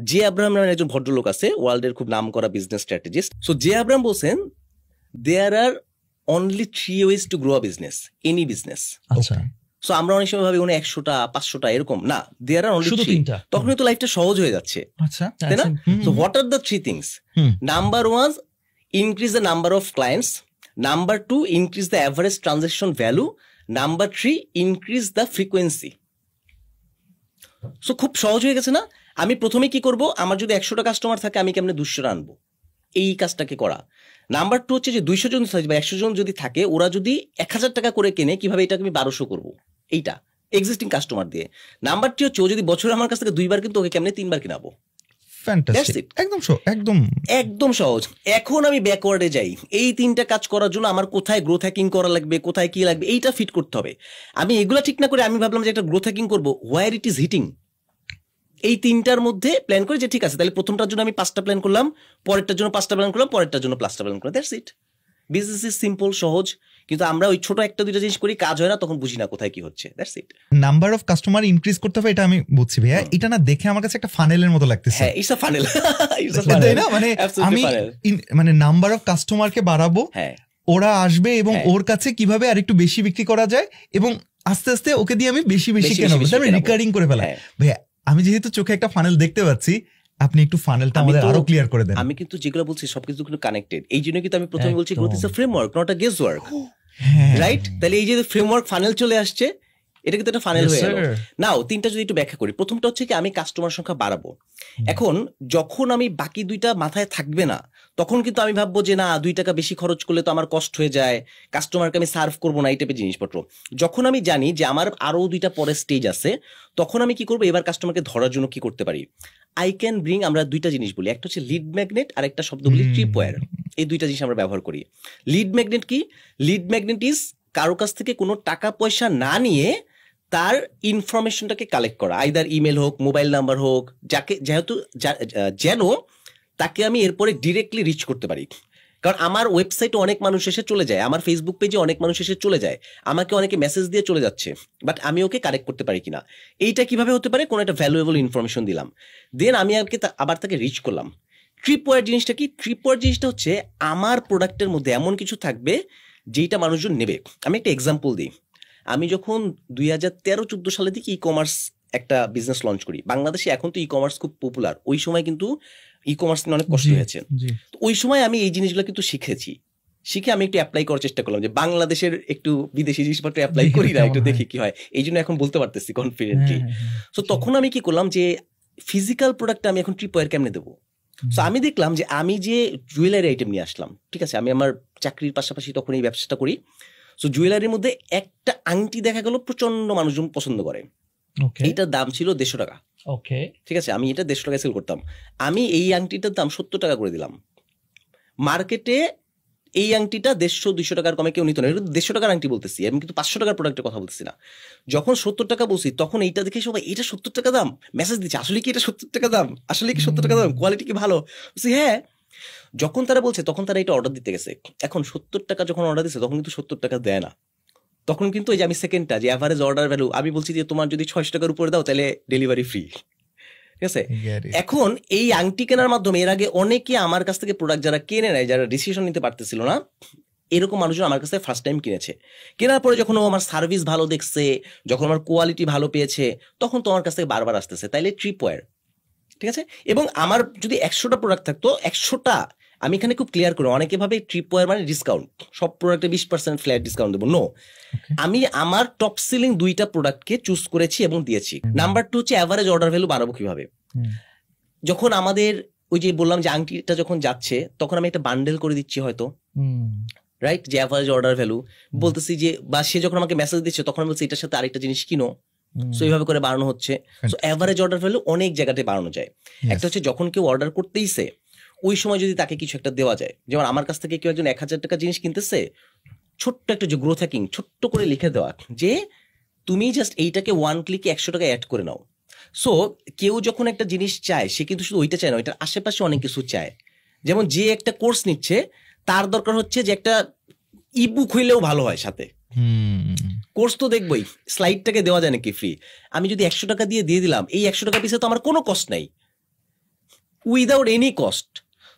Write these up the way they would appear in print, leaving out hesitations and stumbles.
J Abraham নামের একজন ভদ্রলোক আছে, ওয়ার্ল্ডের খুব নাম করা business strategist. So J Abraham বলছেন there are only 3 ways to grow a business, any business. আচ্ছা, সো আমরা অনেক সময় ভাবি 100টা 500টা এরকম না, দেয়ার আর অনলি শুধু 3। তিনটা। তখনই তো লাইফটা সহজ হয়ে যাচ্ছে, আচ্ছা, তাই না? So what are the 3 things? Number 1, increase the number of clients. Number 2, increase the average transaction value. Number 3, increase the frequency. So খুব সহজ হয়ে গেছে না? আমি প্রথমে কি করব, আমার যদি 100টা কাস্টমার থাকে আমি কেমনে 200টা আনবো, এই কাজটাকে করা। নাম্বার 2 হচ্ছে যে 200 জন বা 100 জন যদি থাকে, ওরা যদি 1000 টাকা করে কেনে, কিভাবে এটাকে আমি 1200 করবো, এইটা এক্সিস্টিং কাস্টমার দিয়ে। নাম্বার 3 হচ্ছে ও যদি বছরে আমার কাছ থেকে 2বার কিন্তু ওকে কেমনে 3বার কিনাবো। ফ্যান্টাস্টিক, একদম সহজ। এখন আমি ব্যাকওয়ার্ডে যাই, এই 3টা কাজ করার জন্য আমার কোথায় গ্রোথ হ্যাকিং করা লাগবে, কোথায় কি লাগবে, এইটা ফিট করতে হবে। আমি এগুলা ঠিক না করে আমি ভাবলাম যে একটা গ্রোথ হ্যাকিং করবো, হোয়ার ইট ইজ হিটিং। এই 3টার মধ্যে প্ল্যান করে যে ঠিক আছে, তাহলে প্রথমটার জন্য আমি 5টা প্ল্যান করলাম, পরেরটার জন্য 5টা প্ল্যান করলাম, পরেরটার জন্য 5টা প্ল্যান করলাম। That's it. Business is simple, সহজ। কিন্তু আমরা ওই ছোট 1-2টা জিনিস করি, কাজ হয় না, তখন বুঝি না কোথায় কি হচ্ছে। That's it. Number of customer increase করতে হবে, এটা আমি বুঝছি ভাইয়া। এটা না দেখে আমার কাছে একটা ফানেলের মতো লাগতেছে। হ্যাঁ, ইটস আ ফানেল। তাই না? মানে আমি মানে নাম্বার অফ কাস্টমারকে বাড়াবো, ওরা আসবে এবং ওর কাছে কিভাবে আরেকটু বেশি বিক্রি করা যায়, এবং আস্তে আস্তে ওকে দিয়ে আমি বেশি কেনাবো, তারপরে রিকারিং করে ফেলা। ভাইয়া আমি যেহেতু চোখে একটা ফানেল দেখতে পাচ্ছি, আপনি একটু ফানেলটা আমাদের আরো ক্লিয়ার করে দেন। আমি কিন্তু যেগুলো বলছি সবকিছু কিন্তু কানেক্টেড। এই জন্য কিন্তু আমি প্রথমে বলছি growth is a framework, not a guess work, right? তাহলে এই যে ফ্রেমওয়ার্ক ফানেল চলে আসছে, এটা কিন্তু একটা ফানেল হয়ে গেল। নাও 3টা যদি একটু ব্যাখ্যা করি। প্রথমটা হচ্ছে কি, আমি কাস্টমার সংখ্যা বাড়াবো। এখন যখন আমি বাকি 2টা মাথায় থাকবে না, তখন কিন্তু আমি ভাববো যে না, 2 টাকা বেশি খরচ করলে তো আমার কষ্ট হয়ে যায়, কাস্টমারকে আমি সার্ভ করবো না, এই টাইপের জিনিসপত্র। যখন আমি জানি যে আমার আরো 2টা পরের স্টেজ আছে, তখন আমি কি করবো, এবার কাস্টমারকে ধরার জন্য কি করতে পারি, আই ক্যান ব্রিং, আমরা 2টা জিনিস বলি, একটা হচ্ছে লিড ম্যাগনেট আর একটা শব্দ বলি ট্রিপওয়্যার। এই 2টা জিনিস আমরা ব্যবহার করি। লিড ম্যাগনেট কি? লিড ম্যাগনেট ইজ কারো কাছ থেকে কোনো টাকা পয়সা না নিয়ে তার ইনফরমেশনটাকে কালেক্ট করা, আইদার ইমেল হোক, মোবাইল নাম্বার হোক, যাকে যেন তাকে আমি এরপরে ডিরেক্টলি রিচ করতে পারি। কারণ আমার ওয়েবসাইটে অনেক মানুষ এসে চলে যায়, আমার ফেসবুক পেজে অনেক মানুষ এসে চলে যায়, আমাকে অনেকে মেসেজ দিয়ে চলে যাচ্ছে, বাট আমি ওকে কারেক্ট করতে পারি কিনা। এইটা কিভাবে হতে পারে, কোনো একটা ভ্যালুয়েবল ইনফরমেশন দিলাম, দেন আমি আবার তাকে রিচ করলাম। ট্রিপওয়্যার জিনিসটা কি? ট্রিপওয়্যার জিনিসটা হচ্ছে আমার প্রোডাক্টের মধ্যে এমন কিছু থাকবে যেটা মানুষজন নেবে। আমি একটা এক্সাম্পল দিই। আমি যখন 2013-14 সালের দিকে ই কমার্স একটা বিজনেস লঞ্চ করি বাংলাদেশে, এখন তো ই কমার্স খুব পপুলার, ওই সময় কিন্তু ই কমার্স নিয়ে অনেক কষ্ট হয়েছে। তো ওই সময় আমি এই জিনিসগুলো কিন্তু শিখে আমি একটু অ্যাপ্লাই করার চেষ্টা করলাম, যে বাংলাদেশের একটু বিদেশি জিনিসপত্র অ্যাপ্লাই করি না, একটু দেখি কি হয়। এই জন্য এখন বলতে পারতেছি কনফিডেন্টলি। সো তখন আমি কি করলাম, যে ফিজিক্যাল প্রোডাক্ট আমি এখন ট্রিপওয়্যার কেমনে দেবো। সো আমি দেখলাম যে আমি যে জুয়েলারি আইটেম নিয়ে আসলাম, ঠিক আছে, আমি আমার চাকরির পাশাপাশি তখন এই ব্যবসাটা করি। সো জুয়েলারির মধ্যে একটা আংটি দেখা গেল প্রচন্ড মানুষজন পছন্দ করে, এইটার দাম ছিল 150 টাকা। ঠিক আছে, আমি এটা 150 টাকায় সেল করতাম। আমি এই আংটিটার দাম 70 টাকা করে দিলাম। মার্কেটে এই আংটিটা 150-200 টাকার কমে কেউ নিত না। এটা 150 টাকার আংটি বলতেছি, আমি কিন্তু 500 টাকার প্রোডাক্টের কথা বলতেছি না। যখন 70 টাকা বলছি, তখন এইটা দেখে সবাই এটা 70 টাকা দাম মেসেজ দিচ্ছে, আসলে কি এটা 70 টাকা দাম, আসলে কি 70 টাকা দাম, কোয়ালিটি কি ভালো? বলছি হ্যাঁ। যখন তারা বলছে, তখন তারা এটা অর্ডার দিতে গেছে। এখন 70 টাকা যখন অর্ডার দিচ্ছে, তখন কিন্তু 70 টাকা দেয় না। তখন কিন্তু এই যে আমি সেকেন্ডটা, যে অ্যাভারেজ অর্ডার ভ্যালু, আমি বলছি যে তোমার যদি 600 টাকার উপরে দাও তাহলে ডেলিভারি ফ্রি, ঠিক আছে। এখন এই আংটি কেনার মাধ্যমে এর আগে অনেকে আমার কাছ থেকে প্রোডাক্ট যারা কেনে নেয়, যারা ডিসিশন নিতে পারতেছিল না, এরকম মানুষজন আমার কাছ থেকে ফার্স্ট টাইম কিনেছে। কেনার পরে যখন আমার সার্ভিস ভালো দেখছে, যখন আমার কোয়ালিটি ভালো পেয়েছে, তখন তো আমার কাছ থেকে বারবার আসতেছে। তাইলে ট্রিপওয়্যার, ঠিক আছে। এবং আমার যদি 100টা প্রোডাক্ট থাকতো, 100টা আমি এখানে খুব ক্লিয়ার করি, অনেকে ভাবে ট্রিপওয়্যার মানে ডিসকাউন্ট, সব প্রোডাক্টে 20% ফ্ল্যাট ডিসকাউন্ট দেবো। নো, আমি আমার টপ সেলিং 2টা প্রোডাক্টকে চুজ করেছি এবং দিয়েছি। নাম্বার 2 হচ্ছে অ্যাভারেজ অর্ডার ভ্যালু বাড়াবো কিভাবে। যখন আমাদের ওই যে বললাম যে আংটিটা যখন যাচ্ছে, তখন আমি একটা বান্ডেল করে দিচ্ছি হয়তো, রাইট, যে অ্যাভারেজ অর্ডার ভ্যালু বলতেছি, যে বা সে যখন আমাকে মেসেজ দিচ্ছে, তখন আমি বলছি এটার সাথে আরেকটা জিনিস কিনো। সো এইভাবে করে বাড়ানো হচ্ছে। সো অ্যাভারেজ অর্ডার ভ্যালু অনেক জায়গাতে বাড়ানো যায়। একটা হচ্ছে যখন কেউ অর্ডার করতেইছে, ওই সময় যদি তাকে কিছু একটা দেওয়া যায়, যেমন আমার কাছ থেকে কেউ একজন 1000 টাকা জিনিস কিনতেছে, ছোট্ট একটা যে গ্রোথ হ্যাকিং ছোট্ট করে লিখে দেওয়া, যে তুমি জাস্ট এইটাকে 1 ক্লিকে 100 টাকা অ্যাড করে নাও। সো কেউ যখন একটা জিনিস চায়, সে কিন্তু শুধু ওইটা চায় না, ওইটার আশেপাশে অনেক কিছু চায়। যেমন যে একটা কোর্স নিচ্ছে, তার দরকার হচ্ছে যে একটা ইবুক হইলেও ভালো হয় সাথে। কোর্স তো দেখবই, স্লাইডটাকে দেওয়া যায় নাকি ফ্রি। আমি যদি 100 টাকা দিয়ে দিলাম, এই 100 টাকা পিছে তো আমার কোনো কষ্ট নাই, উইদাউট এনি কস্ট।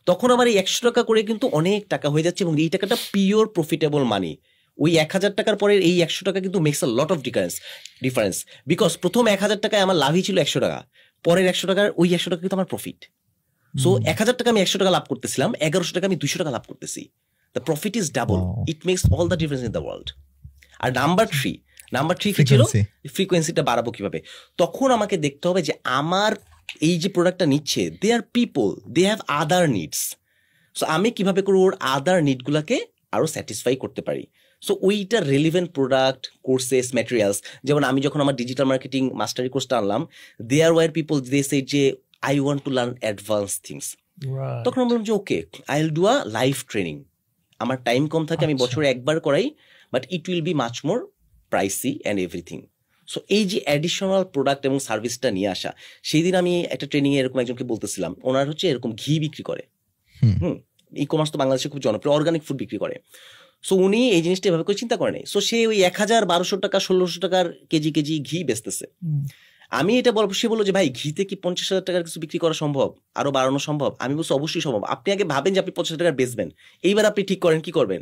তখন আমার এই 100 টাকা করে কিন্তু অনেক টাকা হয়ে যাচ্ছে, এবং এই টাকাটা পিওর প্রফিটেবল মানি। ওই 1000 টাকার পরে এই 100 টাকা কিন্তু makes a lot of difference, because প্রথম 1000 টাকায় আমার লাভই ছিল 100 টাকা, পরের 100 টাকার ওই 100 টাকা কিন্তু আমার প্রফিট। সো 1000 টাকা আমি 100 টাকা লাভ করতেছিলাম, 1100 টাকা আমি 200 টাকা লাভ করতেছি। The profit is double, it makes all the difference in the world. আর নাম্বার থ্রি কি ছিল? ফ্রিকোয়েন্সিটা বাড়াবো কিভাবে? তখন আমাকে দেখতে হবে যে আমার এই যে প্রোডাক্টটা নিচ্ছে, they are people, they have other needs. So আমি কিভাবে করে ওর আদার নিডগুলোকে আরো স্যাটিসফাই করতে পারি। সো ওইটা রেলিভেন্ট প্রোডাক্ট, কোর্সেস, ম্যাটেরিয়ালস। যেমন আমি যখন আমার ডিজিটাল মার্কেটিং মাস্টারি কোর্সটা আনলাম, there were people they say যে I want to learn advance things. তখন আমি বললাম যে okay, I will do a live training. আমার টাইম কম থাকে, আমি বছরে একবার করাই, but it will be much more pricey and everything. So এই যে অ্যাডিশনাল প্রোডাক্ট এবং সার্ভিসটা নিয়ে আসা, সেই দিন আমি একটা ট্রেনিং এরকম একজনকে বলতেছিলাম, ওনার হচ্ছে এরকম ঘি বিক্রি করে, ই কমার্স তো বাংলাদেশে খুব জনপ্রিয়, অর্গানিক ফুড বিক্রি করে। সো উনি এই জিনিসটা এভাবে করে চিন্তা করেনি। সো সে ওই 1000-1200 টাকা 1600 টাকার কেজি ঘি বেচতেছে। আমি এটা বলবো, সে বললো যে ভাই ঘিতে কি 50,000 টাকার কিছু বিক্রি করা সম্ভব, আরো বাড়ানো সম্ভব? আমি বলছি অবশ্যই সম্ভব। আপনি আগে ভাবেন যে আপনি 50,000 টাকার বেচবেন, এইবার আপনি ঠিক করেন কি করবেন।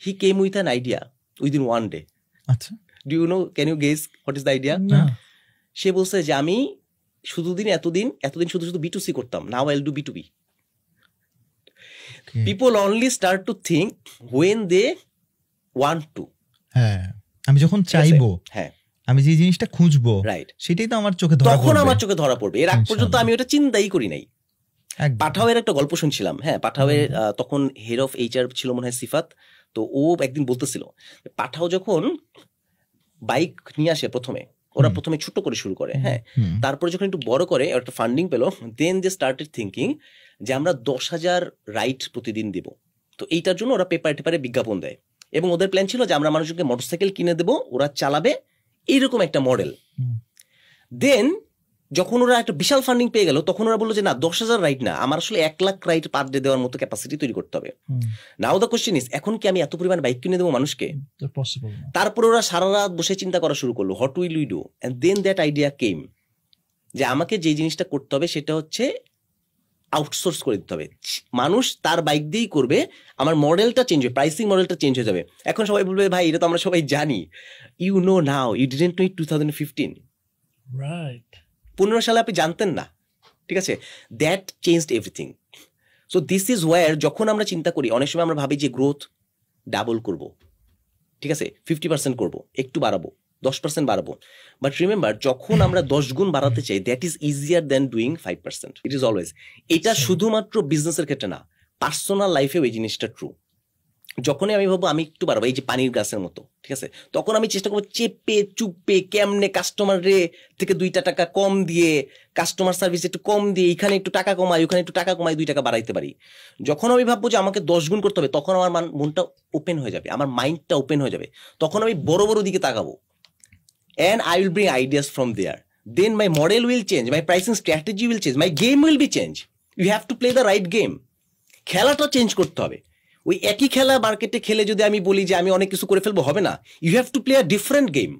He came with an idea within 1 day। আচ্ছা, do you know, can you guess what is the idea? সে বলছে যে আমি এতদিন শুধু B2C করতাম, now I will do B2B। People only start to think when they want to. হ্যাঁ, আমি যখন চাইবো, হ্যাঁ, আমি যে জিনিসটা খুঁজবো, রাইট, সেটাই তো আমার চোখে ধরা পড়বে। তখন আমার চোখে ধরা পড়বে। এর আগ পর্যন্ত আমি ওটা চিন্তাই করি নাই। পাঠাওয়ের একটা গল্প শুনছিলাম। হ্যাঁ, পাঠাওয়ের তখন হেড অফ HR ছিল মনে হয় সিফাত। তো ও একদিন বলতেছিল, পাঠাও যখন বাইক নিয়ে আসে ওরা প্রথমে ছোট করে শুরু করে, হ্যাঁ, তারপরে যখন একটু বড় করে একটা ফান্ডিং পেলো, দেন দে স্টার্টেড থিঙ্কিং যে আমরা 10,000 রাইড প্রতিদিন দেব। তো এইটার জন্য ওরা পেপারে বিজ্ঞাপন দেয়, এবং ওদের প্ল্যান ছিল যে আমরা মানুষকে মোটরসাইকেল কিনে দেবো, ওরা চালাবে, এইরকম একটা মডেল। দেন যখন ওরা একটা বিশাল ফান্ডিং পেয়ে গেল, তখন ওরা বললো যে না, 10,000 রাইড না, আমার আসলে 1 লাখ রাইড পার ডে দেওয়ার মতো ক্যাপাসিটি তৈরি করতে হবে। নাও দ্য কোশ্চেন ইজ, এখন কি আমি এত পরিমাণ বাইক কিনে দেবো মানুষকে? তারপরে ওরা সারা রাত বসে চিন্তা করা শুরু করলো, what will we do, and then that idea came যে আমাকে যে জিনিসটা করতে হবে সেটা হচ্ছে আউটসোর্স করে দিতে হবে। মানুষ তার বাইক দিয়েই করবে, আমার মডেলটা চেঞ্জ হবে, প্রাইসিং মডেলটা চেঞ্জ হয়ে যাবে। এখন সবাই বলবে ভাই এটা তো আমরা সবাই জানি। You know now, you didn't know it 2015, right? 15 সালে আপনি জানতেন না, ঠিক আছে? That changed everything. So this is war, যখন আমরা চিন্তা করি, অনেক সময় আমরা ভাবি যে গ্রোথ ডাবল করব, ঠিক আছে, 50% করব, একটু বাড়াবো, 10% বাড়াবো। বাট রিমেম্বার, যখন আমরা 10 গুণ বাড়াতে চাই, that is easier than doing 5%। It is always. এটা শুধুমাত্র বিজনেসের ক্ষেত্রে না, পার্সোনাল লাইফেও এই জিনিসটা ট্রু। যখনই আমি ভাববো আমি একটু বাড়াবো, এই যে পানির গ্লাসের মতো, ঠিক আছে, তখন আমি চেষ্টা করবো চেপে চুপে কেমনে কাস্টমার থেকে 2 টাকা কম দিয়ে, কাস্টমার সার্ভিস একটু কম দিয়ে, এখানে একটু টাকা কমাই, ওখানে একটু টাকা কমাই, 2 টাকা বাড়াইতে পারি। যখন আমি ভাববো যে আমাকে 10 গুণ করতে হবে, তখন আমার মনটা ওপেন হয়ে যাবে, আমার মাইন্ডটা ওপেন হয়ে যাবে, তখন আমি বড় বড় দিকে তাকাবো, and I will bring ideas from there. Then my model will change, my pricing strategy will change, my game will be changed. You have to play the right game. খেলাটা চেঞ্জ করতে হবে। ওই একই খেলা মার্কেটে খেলে যদি আমি বলি যে আমি অনেক কিছু করে ফেলবো, হবে না। You have to play a different game.